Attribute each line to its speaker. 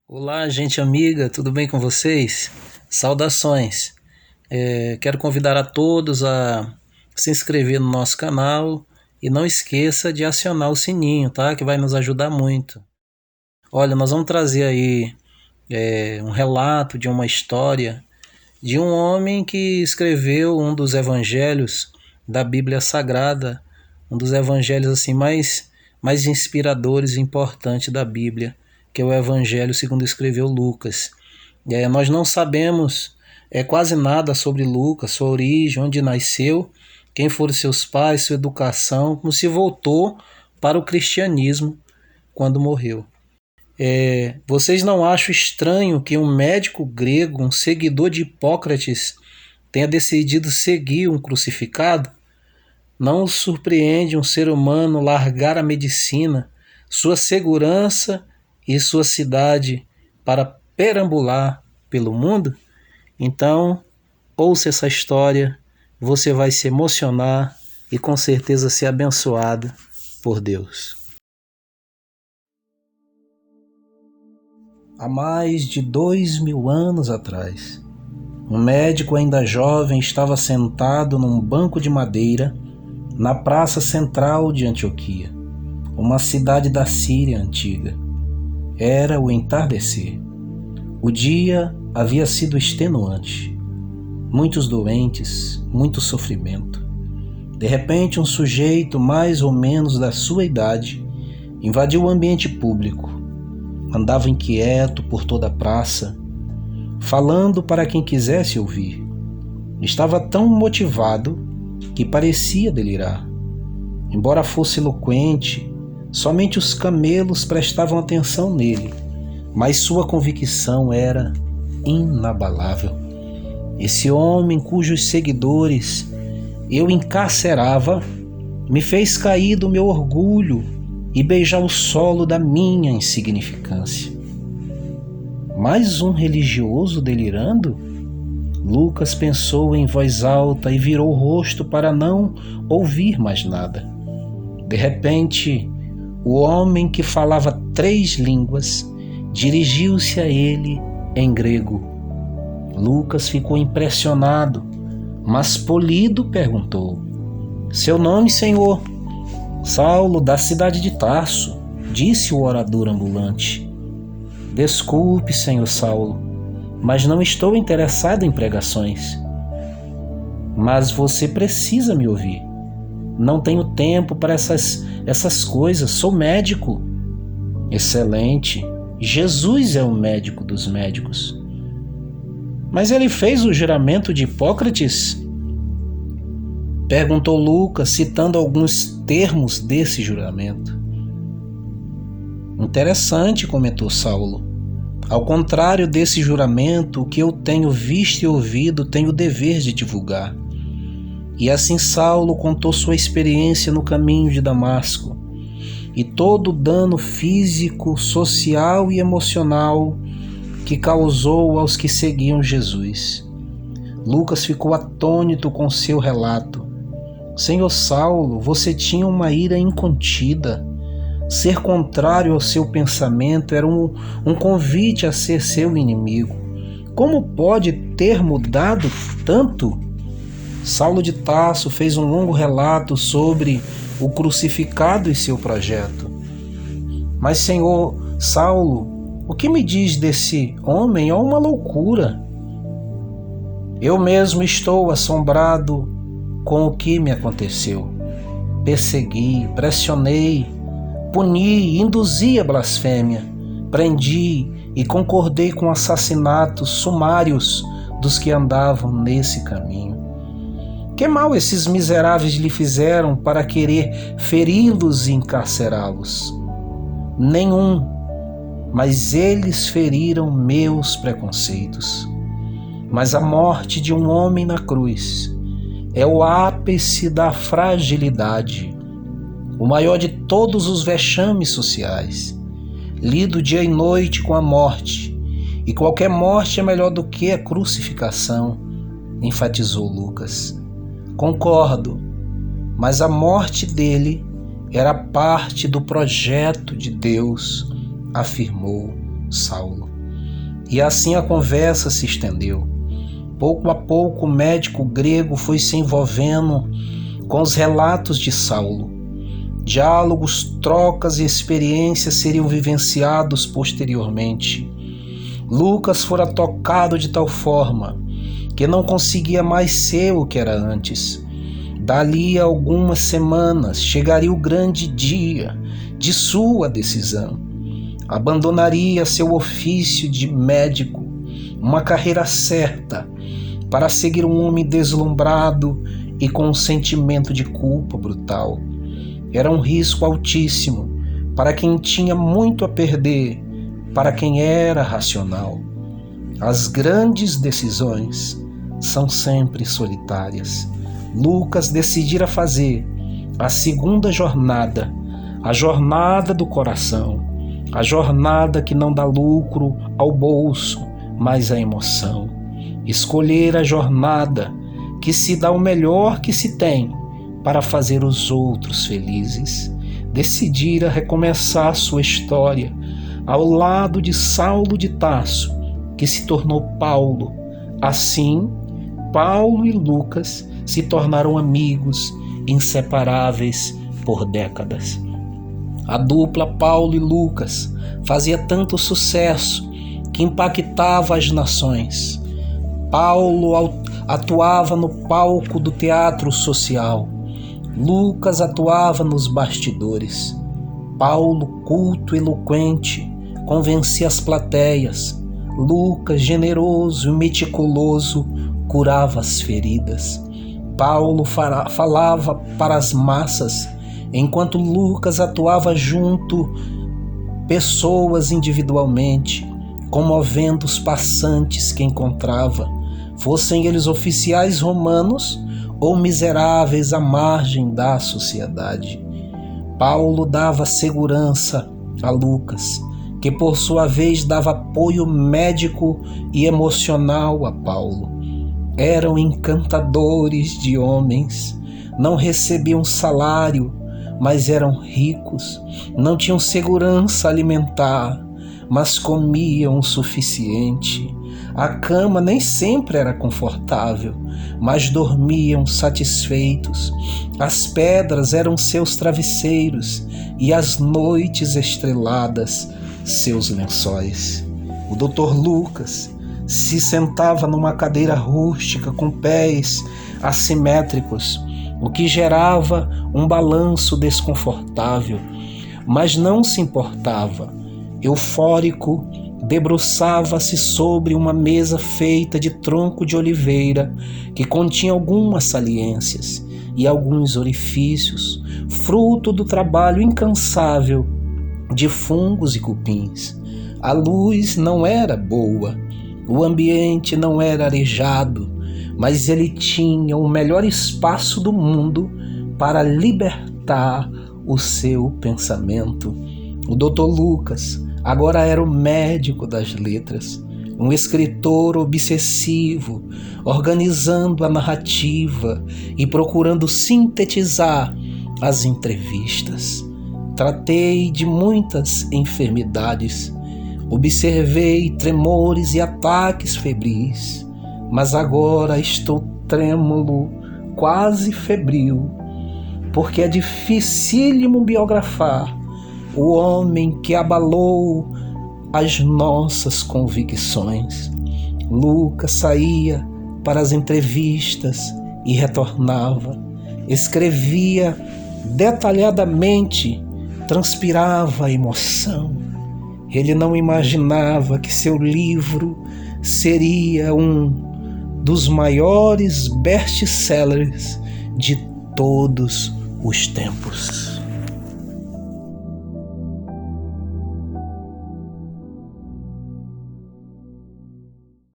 Speaker 1: Olá, gente amiga, tudo bem com vocês? Saudações! Quero convidar a todos a se inscrever no nosso canal e não esqueça de acionar o sininho, tá? Que vai nos ajudar muito. Olha, nós vamos trazer aí um relato de uma história de um homem que escreveu um dos evangelhos da Bíblia Sagrada, um dos evangelhos assim mais inspiradores e importantes da Bíblia, que é o evangelho segundo escreveu Lucas. Nós não sabemos quase nada sobre Lucas, sua origem, onde nasceu, quem foram seus pais, sua educação, como se voltou para o cristianismo quando morreu. Vocês não acham estranho que um médico grego, um seguidor de Hipócrates, tenha decidido seguir um crucificado? Não os surpreende um ser humano largar a medicina, sua segurança e sua cidade para perambular pelo mundo? Então, ouça essa história, você vai se emocionar e com certeza ser abençoado por Deus. Há mais de 2000 anos atrás, um médico ainda jovem estava sentado num banco de madeira na praça central de Antioquia, uma cidade da Síria antiga. Era o entardecer. O dia havia sido extenuante. Muitos doentes, muito sofrimento. De repente, um sujeito mais ou menos da sua idade invadiu o ambiente público. Andava inquieto por toda a praça, falando para quem quisesse ouvir. Estava tão motivado que parecia delirar. Embora fosse eloquente, somente os camelos prestavam atenção nele, mas sua convicção era inabalável. Esse homem cujos seguidores eu encarcerava me fez cair do meu orgulho e beijar o solo da minha insignificância. Mais um religioso delirando? Lucas pensou em voz alta e virou o rosto para não ouvir mais nada. De repente, o homem que falava 3 línguas dirigiu-se a ele em grego. Lucas ficou impressionado, mas polido perguntou: "Seu nome, senhor?" "Saulo, da cidade de Tarso", disse o orador ambulante. "Desculpe, senhor Saulo, mas não estou interessado em pregações." "Mas você precisa me ouvir. Não tenho tempo para essas coisas, sou médico." "Excelente, Jesus é o médico dos médicos." "Mas ele fez o juramento de Hipócrates?" perguntou Lucas, citando alguns termos desse juramento. "Interessante", comentou Saulo. "Ao contrário desse juramento, o que eu tenho visto e ouvido tenho o dever de divulgar." E assim Saulo contou sua experiência no caminho de Damasco e todo o dano físico, social e emocional que causou aos que seguiam Jesus. Lucas ficou atônito com seu relato. "Senhor Saulo, você tinha uma ira incontida. Ser contrário ao seu pensamento era um convite a ser seu inimigo. Como pode ter mudado tanto?" Saulo de Tarso fez um longo relato sobre o crucificado e seu projeto. "Mas, senhor Saulo, o que me diz desse homem é uma loucura. Eu mesmo estou assombrado com o que me aconteceu. Persegui, pressionei, puni, induzi a blasfêmia, prendi e concordei com assassinatos sumários dos que andavam nesse caminho. Que mal esses miseráveis lhe fizeram para querer feri-los e encarcerá-los? Nenhum, mas eles feriram meus preconceitos. Mas a morte de um homem na cruz é o ápice da fragilidade, o maior de todos os vexames sociais. Lido dia e noite com a morte, e qualquer morte é melhor do que a crucificação", enfatizou Lucas. "Concordo, mas a morte dele era parte do projeto de Deus", afirmou Saulo. E assim a conversa se estendeu. Pouco a pouco o médico grego foi se envolvendo com os relatos de Saulo. Diálogos, trocas e experiências seriam vivenciados posteriormente. Lucas fora tocado de tal forma que não conseguia mais ser o que era antes. Dali a algumas semanas chegaria o grande dia de sua decisão. Abandonaria seu ofício de médico, uma carreira certa, para seguir um homem deslumbrado e com um sentimento de culpa brutal. Era um risco altíssimo para quem tinha muito a perder, para quem era racional. As grandes decisões são sempre solitárias. Lucas decidira fazer a segunda jornada, a jornada do coração, a jornada que não dá lucro ao bolso, mas à emoção. Escolher a jornada que se dá o melhor que se tem para fazer os outros felizes. Decidira recomeçar sua história ao lado de Saulo de Tarso, que se tornou Paulo. Assim, Paulo e Lucas se tornaram amigos inseparáveis por décadas. A dupla Paulo e Lucas fazia tanto sucesso que impactava as nações. Paulo atuava no palco do teatro social. Lucas atuava nos bastidores. Paulo, culto e eloquente, convencia as plateias. Lucas, generoso e meticuloso, curava as feridas. Paulo falava para as massas, enquanto Lucas atuava junto pessoas individualmente, comovendo os passantes que encontrava, fossem eles oficiais romanos ou miseráveis à margem da sociedade. Paulo dava segurança a Lucas, que por sua vez dava apoio médico e emocional a Paulo. Eram encantadores de homens, não recebiam salário, mas eram ricos, não tinham segurança alimentar, mas comiam o suficiente. A cama nem sempre era confortável, mas dormiam satisfeitos. As pedras eram seus travesseiros e as noites estreladas seus lençóis. O Dr. Lucas se sentava numa cadeira rústica com pés assimétricos, o que gerava um balanço desconfortável, mas não se importava. Eufórico, debruçava-se sobre uma mesa feita de tronco de oliveira que continha algumas saliências e alguns orifícios, fruto do trabalho incansável de fungos e cupins. A luz não era boa, o ambiente não era arejado, mas ele tinha o melhor espaço do mundo para libertar o seu pensamento. O Dr. Lucas agora era o médico das letras, um escritor obsessivo, organizando a narrativa e procurando sintetizar as entrevistas. Tratei de muitas enfermidades, observei tremores e ataques febris, mas agora estou trêmulo, quase febril, porque é dificílimo biografar o homem que abalou as nossas convicções. Lucas saía para as entrevistas e retornava. Escrevia detalhadamente, transpirava emoção. Ele não imaginava que seu livro seria um dos maiores best-sellers de todos os tempos.